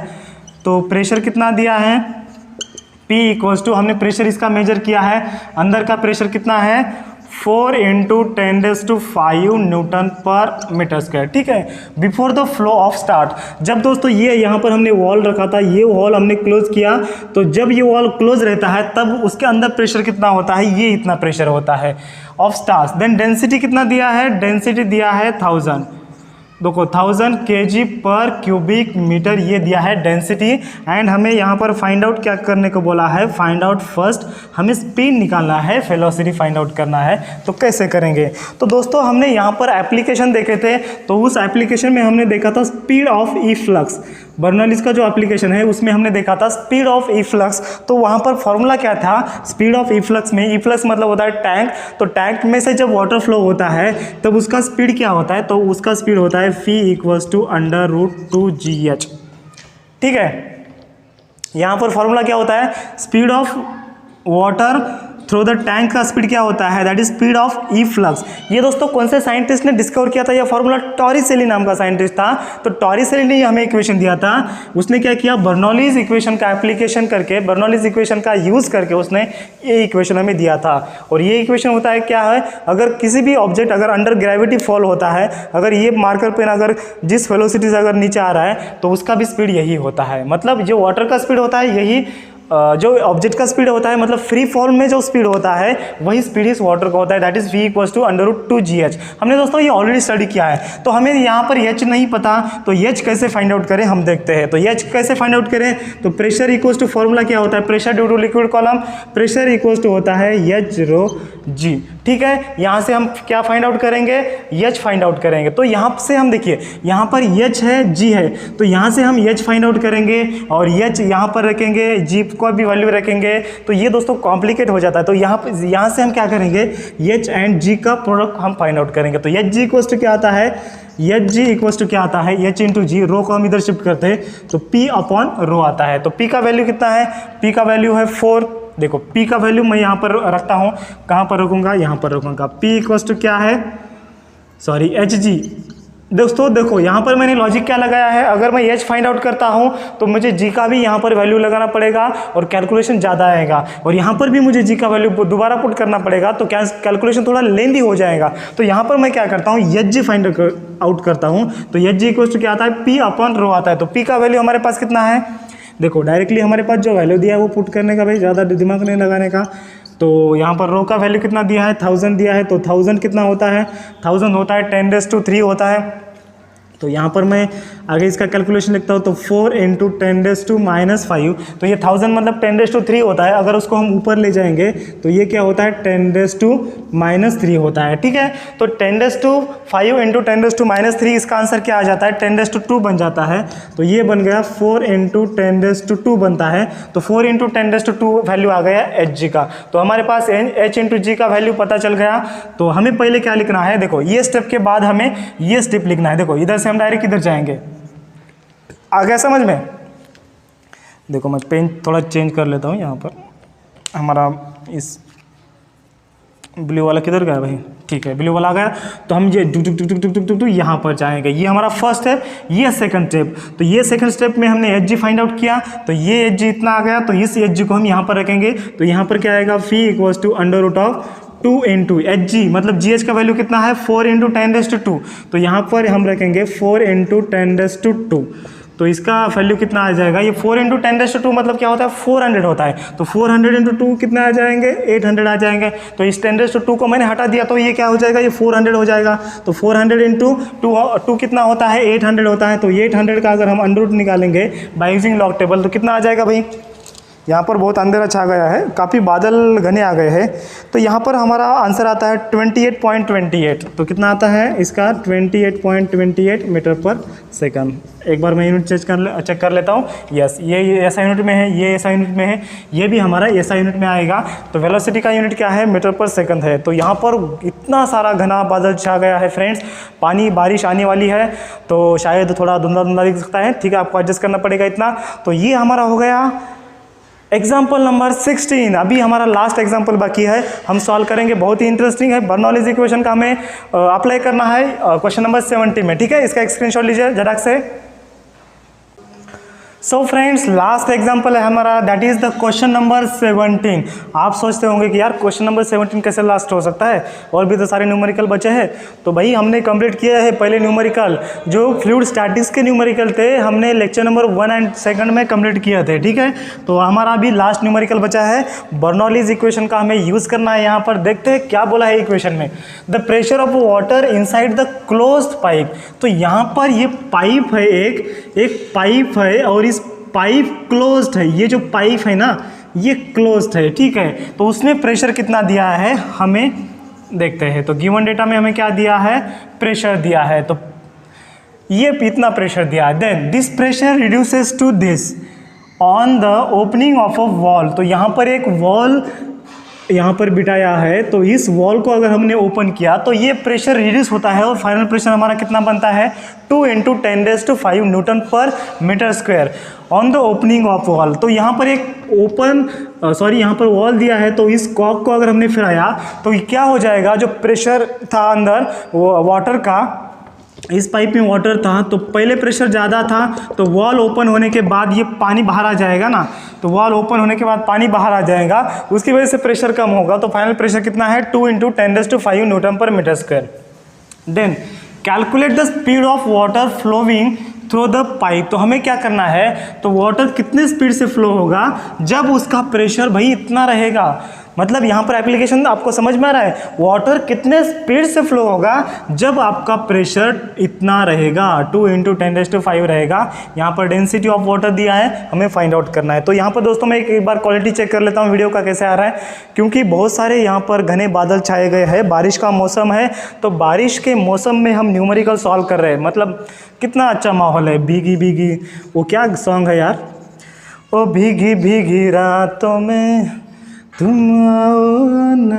तो प्रेशर कितना दिया है, P इक्वल्स टू, हमने प्रेशर इसका मेजर किया है, अंदर का प्रेशर कितना है 4 × 10⁵ न्यूटन पर मीटर स्क्वायर। ठीक है, before the flow of start, जब दोस्तों ये यहाँ पर हमने वॉल रखा था, ये वॉल हमने क्लोज किया, तो जब ये वॉल क्लोज रहता है तब उसके अंदर प्रेशर कितना होता है, ये इतना प्रेशर होता है ऑफ स्टार्स। देन डेंसिटी कितना दिया है, डेंसिटी दिया है 1000, देखो 1000 kg पर क्यूबिक मीटर ये दिया है डेंसिटी। एंड हमें यहाँ पर फाइंड आउट क्या करने को बोला है, फाइंड आउट फर्स्ट, हमें स्पीड निकालना है, वेलोसिटी फाइंड आउट करना है। तो कैसे करेंगे, तो दोस्तों हमने यहाँ पर एप्लीकेशन देखे थे, तो उस एप्लीकेशन में हमने देखा था speed of E flux, Bernoulli's का जो एप्लीकेशन है उसमें हमने देखा था स्पीड ऑफ ई फ्लक्स। तो वहाँ पर फॉर्मूला क्या था, स्पीड ऑफ ई फ्लक्स में, ई फ्लक्स मतलब होता है टैंक, तो टैंक में से जब वाटर फ्लो होता है तब उसका स्पीड क्या होता है, तो उसका स्पीड होता है V = √2gh। ठीक है, यहाँ पर फॉर्मूला क्या होता है, speed of water through the tank का स्पीड क्या होता है, that is speed of E flux. ये दोस्तों कौन से साइंटिस्ट ने डिस्कवर किया था, यह फॉर्मूला टॉरिसेली नाम का साइंटिस्ट था। तो टॉरिसेली ने हमें इक्वेशन दिया था, उसने क्या किया, बर्नौलीज इक्वेशन का एप्लीकेशन करके, बर्नौलीज इक्वेशन का यूज करके उसने ये इक्वेशन हमें दिया था। और ये इक्वेशन होता है क्या है, अगर किसी भी ऑब्जेक्ट अगर अंडर ग्रेविटी फॉल होता है, अगर ये मार्कर पेन अगर जिस वेलोसिटी से अगर नीचे आ रहा है तो उसका भी स्पीड यही होता है। मतलब जो वाटर का स्पीड होता है यही जो ऑब्जेक्ट का स्पीड होता है, मतलब फ्री फॉल में जो स्पीड होता है वही स्पीड इस वाटर का होता है, दैट इज V = √2gh। हमने दोस्तों ये ऑलरेडी स्टडी किया है। तो हमें यहाँ पर H नहीं पता, तो H कैसे फाइंड आउट करें हम देखते हैं। तो H कैसे फाइंड आउट करें, तो प्रेशर इक्वल्स टू, फॉर्मूला क्या होता है, pressure due to liquid column, pressure equals to होता है H ρg। ठीक है, यहाँ से हम क्या फाइंड आउट करेंगे, H फाइंड आउट करेंगे। तो यहाँ से हम देखिए, यहाँ पर H है, G है, तो यहाँ से हम H फाइंड आउट करेंगे और H यहाँ पर रखेंगे, G को भी वैल्यू रखेंगे, तो ये दोस्तों कॉम्प्लिकेट हो जाता है। तो यहाँ से हम क्या करेंगे, H एंड G का प्रोडक्ट हम फाइंड आउट करेंगे। तो Hg इक्वल्स टू क्या आता है, Hg इक्वल्स टू क्या आता है, H × G, रो को हम इधर शिफ्ट करते हैं तो P/ρ आता है। तो P का वैल्यू कितना है, P का वैल्यू है 4। देखो P का वैल्यू मैं यहाँ पर रखता हूँ, कहाँ पर रखूँगा, यहाँ पर रखूँगा। P इक्वल्स टू क्या है, सॉरी Hg। दोस्तों देखो यहाँ पर मैंने लॉजिक क्या लगाया है, अगर मैं H फाइंड आउट करता हूँ तो मुझे G का भी यहाँ पर वैल्यू लगाना पड़ेगा और कैलकुलेशन ज़्यादा आएगा, और यहाँ पर भी मुझे G का वैल्यू दोबारा पुट करना पड़ेगा, तो क्या कैलकुलेशन थोड़ा लेंदी हो जाएगा। तो यहाँ पर मैं क्या करता हूँ, Hg फाइंड आउट करता हूँ। तो Hg इक्वल्स टू क्या आता है, P/ρ आता है। तो P का वैल्यू हमारे पास कितना है, देखो डायरेक्टली हमारे पास जो वैल्यू दिया है वो पुट करने का, भाई ज़्यादा दिमाग नहीं लगाने का। तो यहाँ पर रो का वैल्यू कितना दिया है, 1000 दिया है, तो 1000 कितना होता है, 1000 होता है 10⁻³ होता है। तो यहाँ पर मैं आगे इसका कैलकुलेशन लिखता हूँ, तो 4 × 10⁻⁵, तो ये 1000 मतलब 10⁻³ होता है। अगर उसको हम ऊपर ले जाएंगे तो ये क्या होता है, 10⁻³ होता है। ठीक है, तो 10⁻⁵ × 10⁻³ इसका आंसर क्या आ जाता है, 10⁻² बन जाता है। तो ये बन गया 4 × 10⁻² बनता है। तो 4 × 10⁻² वैल्यू आ गया Hg का। तो हमारे पास H × G का वैल्यू पता चल गया। तो हमें पहले क्या लिखना है, देखो ये स्टेप के बाद हमें ये स्टेप लिखना है। देखो इधर से हम डायरेक्ट इधर जाएंगे, आ गया समझ में। देखो मैं पेन थोड़ा चेंज कर लेता हूँ, यहाँ पर हमारा इस ब्लू वाला किधर गया भाई, ठीक है ब्लू वाला आ गया। तो हम ये टुक टुक टुक टुक टुक टुक यहाँ पर जाएंगे, ये हमारा फर्स्ट स्टेप, ये सेकंड स्टेप। तो ये सेकंड स्टेप में हमने Hg फाइंड आउट किया, तो ये Hg इतना आ गया, तो इस Hg को हम यहाँ पर रखेंगे। तो यहाँ पर क्या आएगा, V = √2 × Hg, मतलब GH का वैल्यू कितना है, 4 × 10⁻²। तो यहाँ पर हम रखेंगे 4 × 10⁻²। तो इसका वैल्यू कितना आ जाएगा, ये 4 × 10⁻² मतलब क्या होता है, 400 होता है। तो 400 × 2 कितने आ जाएंगे, 800 आ जाएंगे। तो इस 10⁻² को मैंने हटा दिया, तो ये क्या हो जाएगा, ये 400 हो जाएगा। तो 400 × 2 कितना होता है, 800 होता है। तो 800 का अगर हम अंडर रूट निकालेंगे बाय यूजिंग लॉग टेबल तो कितना आ जाएगा भाई, यहाँ पर बहुत अंधेरा छा गया है, काफ़ी बादल घने आ गए हैं। तो यहाँ पर हमारा आंसर आता है 28.28। तो कितना आता है इसका, 28.28 मीटर पर सेकंड। एक बार मैं यूनिट चेक कर लेता हूँ। यस, ये SI यूनिट में है, ये SI यूनिट में है, ये भी हमारा SI यूनिट में आएगा। तो वेलोसिटी का यूनिट क्या है, मीटर पर सेकंड है। तो यहाँ पर इतना सारा घना बादल छा गया है फ्रेंड्स, पानी बारिश आने वाली है, तो शायद थोड़ा धुंधला धुंधला दिख सकता है, ठीक है, आपको एडजस्ट करना पड़ेगा इतना। तो ये हमारा हो गया एग्जाम्पल नंबर 16। अभी हमारा लास्ट एग्जाम्पल बाकी है, हम सॉल्व करेंगे, बहुत ही इंटरेस्टिंग है। बर्नौलीज इक्वेशन का हमें अप्लाई करना है क्वेश्चन नंबर 70 में, ठीक है। इसका एक स्क्रीनशॉट लीजिए झटक से। सो फ्रेंड्स लास्ट एग्जाम्पल है हमारा, that is the question number 17। आप सोचते होंगे कि यार क्वेश्चन नंबर 17 कैसे लास्ट हो सकता है, और भी तो सारे न्यूमेरिकल बचे हैं। तो भाई हमने कंप्लीट किया है पहले न्यूमेरिकल, जो फ्लूइड स्टैटिक्स के न्यूमेरिकल थे, हमने लेक्चर नंबर 1 एंड 2 में कंप्लीट किए थे, ठीक है। तो हमारा अभी लास्ट न्यूमेरिकल बचा है, बर्नौलीज इक्वेशन का हमें यूज़ करना है। यहाँ पर देखते हैं क्या बोला है इक्वेशन में, the pressure of water inside the closed pipe. तो यहाँ पर ये पाइप है, एक पाइप है और इस पाइप क्लोज्ड है। ये जो पाइप है ना ये क्लोज्ड है, ठीक है। तो उसमें प्रेशर कितना दिया है हमें देखते हैं। तो गिवन डेटा में हमें क्या दिया है, प्रेशर दिया है। तो ये इतना प्रेशर दिया है। Then this pressure reduces to this on the opening of a wall. तो यहाँ पर एक वॉल यहाँ पर बिठाया है, तो इस वॉल को अगर हमने ओपन किया तो ये प्रेशर रिड्यूस होता है और फाइनल प्रेशर हमारा कितना बनता है 2 × 10⁵ newton per meter square on the opening of wall. तो यहाँ पर एक यहाँ पर वॉल दिया है, तो इस कॉक को अगर हमने फिराया तो क्या हो जाएगा, जो प्रेशर था अंदर वाटर का, इस पाइप में वाटर था तो पहले प्रेशर ज़्यादा था, तो वॉल ओपन होने के बाद ये पानी बाहर आ जाएगा ना, तो वॉल ओपन होने के बाद पानी बाहर आ जाएगा, उसकी वजह से प्रेशर कम होगा। तो फाइनल प्रेशर कितना है 2 × 10⁵ newton per meter square. Then calculate the speed of water flowing through the pipe. तो हमें क्या करना है, तो वाटर कितने स्पीड से फ्लो होगा जब उसका प्रेशर भाई इतना रहेगा। मतलब यहाँ पर एप्लीकेशन आपको समझ में आ रहा है, वाटर कितने स्पीड से फ्लो होगा जब आपका प्रेशर इतना रहेगा 2 × 10⁵ रहेगा। यहाँ पर डेंसिटी ऑफ वाटर दिया है, हमें फाइंड आउट करना है। तो यहाँ पर दोस्तों मैं एक बार क्वालिटी चेक कर लेता हूँ वीडियो का कैसे आ रहा है, क्योंकि बहुत सारे यहाँ पर घने बादल छाए गए हैं, बारिश का मौसम है। तो बारिश के मौसम में हम न्यूमेरिकल सॉल्व कर रहे हैं, मतलब कितना अच्छा माहौल है। भीगी भीगी, वो क्या सॉन्ग है यार, ओ भीगी भीगी रातों में तुम आओ ना,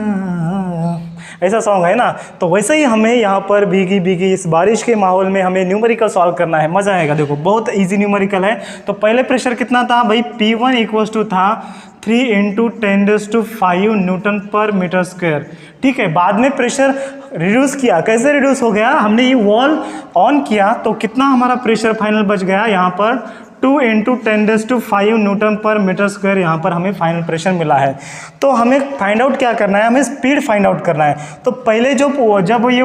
ऐसा सॉन्ग है ना। तो वैसे ही हमें यहाँ पर भीगी भीगी इस बारिश के माहौल में हमें न्यूमेरिकल सॉल्व करना है, मज़ा आएगा। देखो बहुत इजी न्यूमेरिकल है। तो पहले प्रेशर कितना था भाई, P1 = था 3 × 10⁵ न्यूटन पर मीटर स्क्वायर, ठीक है। बाद में प्रेशर रिड्यूस किया, कैसे रिड्यूस हो गया, हमने ये वॉल ऑन किया तो कितना हमारा प्रेशर फाइनल बच गया यहाँ पर 2 × 10⁵ न्यूटन पर मीटर स्क्वायर। यहाँ पर हमें फाइनल प्रेशर मिला है। तो हमें फाइंड आउट क्या करना है, हमें स्पीड फाइंड आउट करना है। तो पहले जब ये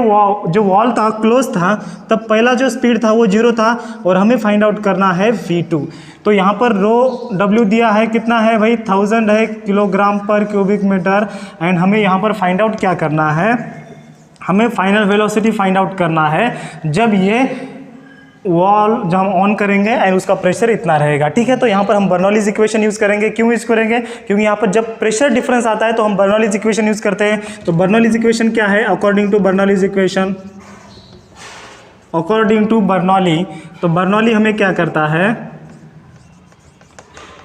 जो वॉल था क्लोज था, तब पहला जो स्पीड था वो 0 था और हमें फाइंड आउट करना है V2। तो यहाँ पर ρW दिया है, कितना है भाई 1000 है किलोग्राम पर क्यूबिक मीटर। एंड हमें यहाँ पर फाइंड आउट क्या करना है, हमें फाइनल वेलोसिटी फाइंड आउट करना है जब ये वॉल जब हम ऑन करेंगे एंड उसका प्रेशर इतना रहेगा, ठीक है। तो यहाँ पर हम बर्नौलीज इक्वेशन यूज़ करेंगे। क्यों यूज़ करेंगे, क्योंकि यहाँ पर जब प्रेशर डिफरेंस आता है तो हम बर्नौलीज इक्वेशन यूज़ करते हैं। तो बर्नौलीज इक्वेशन क्या है, according to Bernoulli's equation, according to Bernoulli, तो बर्नौली हमें क्या करता है,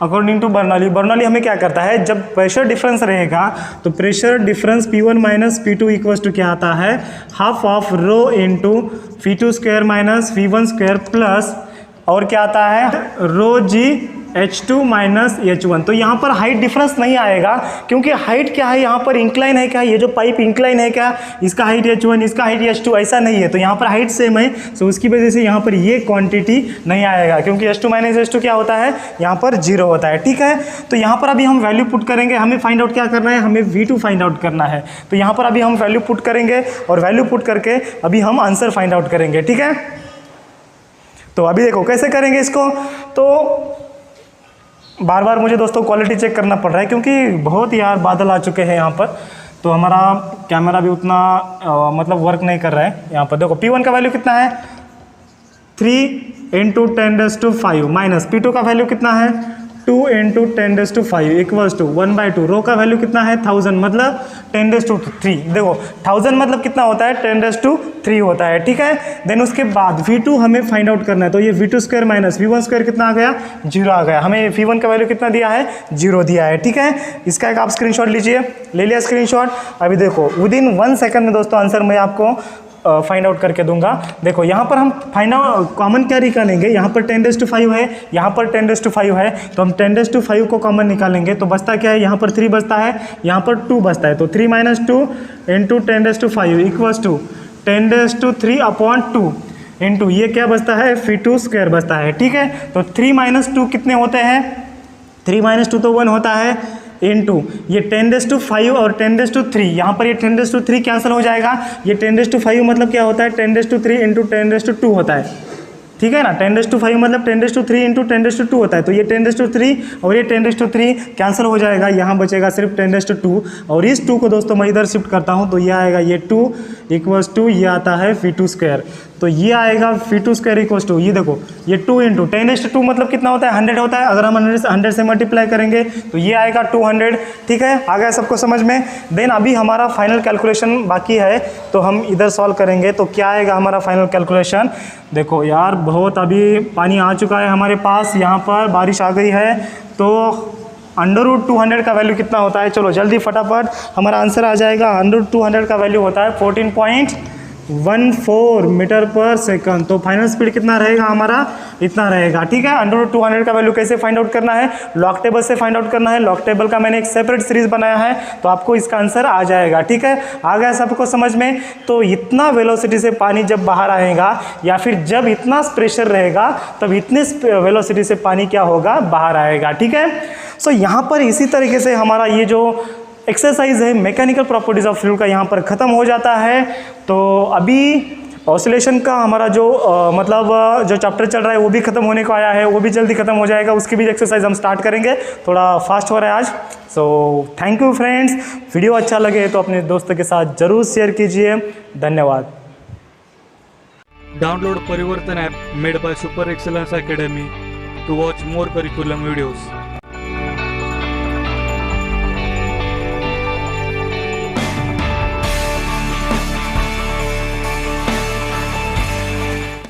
अकॉर्डिंग टू बर्नौली हमें क्या करता है, जब प्रेशर डिफरेंस रहेगा तो प्रेशर डिफरेंस P1 - P2 = क्या आता है, half of ρ × V2² - V1² plus और क्या आता है ρg(H2 - H1). तो यहाँ पर हाइट डिफरेंस नहीं आएगा, क्योंकि हाइट क्या है, यहाँ पर इंक्लाइन है क्या, ये जो पाइप इंक्लाइन है क्या, इसका हाइट H1 इसका हाइट H2 ऐसा नहीं है। तो यहाँ पर हाइट सेम है, सो उसकी वजह से यहाँ पर ये क्वांटिटी नहीं आएगा, क्योंकि H2 - H2 क्या होता है, यहाँ पर 0 होता है, ठीक है। तो यहाँ पर अभी हम वैल्यू पुट करेंगे, हमें फाइंड आउट क्या करना है, हमें V2 फाइंड आउट करना है। तो यहाँ पर अभी हम वैल्यू पुट करेंगे और वैल्यू पुट करके अभी हम आंसर फाइंड आउट करेंगे, ठीक है। तो अभी देखो कैसे करेंगे इसको। तो बार बार मुझे दोस्तों क्वालिटी चेक करना पड़ रहा है, क्योंकि बहुत यार बादल आ चुके हैं यहाँ पर, तो हमारा कैमरा भी उतना मतलब वर्क नहीं कर रहा है। यहाँ पर देखो P1 का वैल्यू कितना है 3 × 10⁵ माइनस P2 का वैल्यू कितना है 2 × 10⁵ इक्वल्स टू 1/2। रो का वैल्यू कितना है 1000 मतलब 10⁻3। देखो 1000 मतलब कितना होता है 10⁻3 होता है, ठीक है। देन उसके बाद V2 हमें फाइंड आउट करना है। तो ये V2² - V1² कितना आ गया 0 आ गया। हमें V1 का वैल्यू कितना दिया है 0 दिया है, ठीक है। इसका एक आप स्क्रीनशॉट लीजिए, ले लिया स्क्रीनशॉट। अभी देखो विदिन 1 सेकंड में दोस्तों आंसर मैं आपको फाइंड आउट करके दूंगा। देखो यहाँ पर हम फाइंड आउट कॉमन क्या निकालेंगे, यहाँ पर 10⁵ है, यहाँ पर 10⁵ है, तो हम 10⁵ को कॉमन निकालेंगे। तो बचता क्या है, यहाँ पर 3 बचता है, यहाँ पर 2 बचता है। तो 3 - 2 × 10⁵ इक्वल्स टू 10⁻3/2। इंटू ये क्या बचता है, φ2 स्क्वायर बचता है। ठीक है, तो 3 - 2 कितने होते हैं, 3 - 2 तो 1 होता है, इंटू ये 10⁵ और 10⁵, यहाँ पर ये 10⁵ कैंसिल हो जाएगा। ये 10⁵ मतलब क्या होता है, 10⁵3 इंटू 10⁵2 होता है। ठीक है ना, 10⁵ मतलब 10⁵3 इंटू 10⁵2 होता है। तो ये 10⁵3 और ये 10⁵3 कैंसिल हो जाएगा, यहाँ बचेगा सिर्फ 10⁵2। और इस 2 को दोस्तों मैं इधर शिफ्ट करता हूँ, तो ये आएगा ये 2 इक्वल्स टू ये आता है φ2 स्क्वायर। तो ये आएगा φ2 स्क्वायर इक्वल्स टू, ये देखो ये 2 इंटू 10⁵2 मतलब कितना होता है, 100 होता है। अगर हम 100 से मल्टीप्लाई करेंगे तो ये आएगा 200। ठीक है, आ गया सबको समझ में। देन अभी हमारा फाइनल कैलकुलेशन बाकी है, तो हम इधर सॉल्व करेंगे। तो क्या आएगा हमारा फाइनल कैलकुलेशन, देखो यार बहुत अभी पानी आ चुका है हमारे पास, यहाँ पर बारिश आ गई है। तो √200 का वैल्यू कितना होता है, चलो जल्दी फटाफट हमारा आंसर आ जाएगा। √200 का वैल्यू होता है 14.14 मीटर पर सेकंड। तो फाइनल स्पीड कितना रहेगा हमारा, इतना रहेगा। ठीक है, √200 का वैल्यू कैसे फाइंड आउट करना है, लॉग टेबल से फाइंड आउट करना है। लॉग टेबल का मैंने एक सेपरेट सीरीज बनाया है, तो आपको इसका आंसर आ जाएगा। ठीक है, आ गया सबको समझ में। तो इतना वेलोसिटी से पानी जब बाहर आएगा, या फिर जब इतना प्रेशर रहेगा, तब इतने वेलोसिटी से पानी क्या होगा, बाहर आएगा। ठीक है, सो यहाँ पर इसी तरीके से हमारा ये जो एक्सरसाइज है मैकेनिकल प्रॉपर्टीज ऑफ फ्लूइड का यहाँ पर ख़त्म हो जाता है। तो अभी ऑसिलेशन का हमारा जो जो चैप्टर चल रहा है वो भी ख़त्म होने को आया है, वो भी जल्दी ख़त्म हो जाएगा। उसकी भी एक्सरसाइज हम स्टार्ट करेंगे, थोड़ा फास्ट हो रहा है आज। So thank you friends, video अच्छा लगे तो अपने दोस्तों के साथ ज़रूर शेयर कीजिए। धन्यवाद। Download Parivartan app made by Super Excellence Academy to watch more curriculum videos.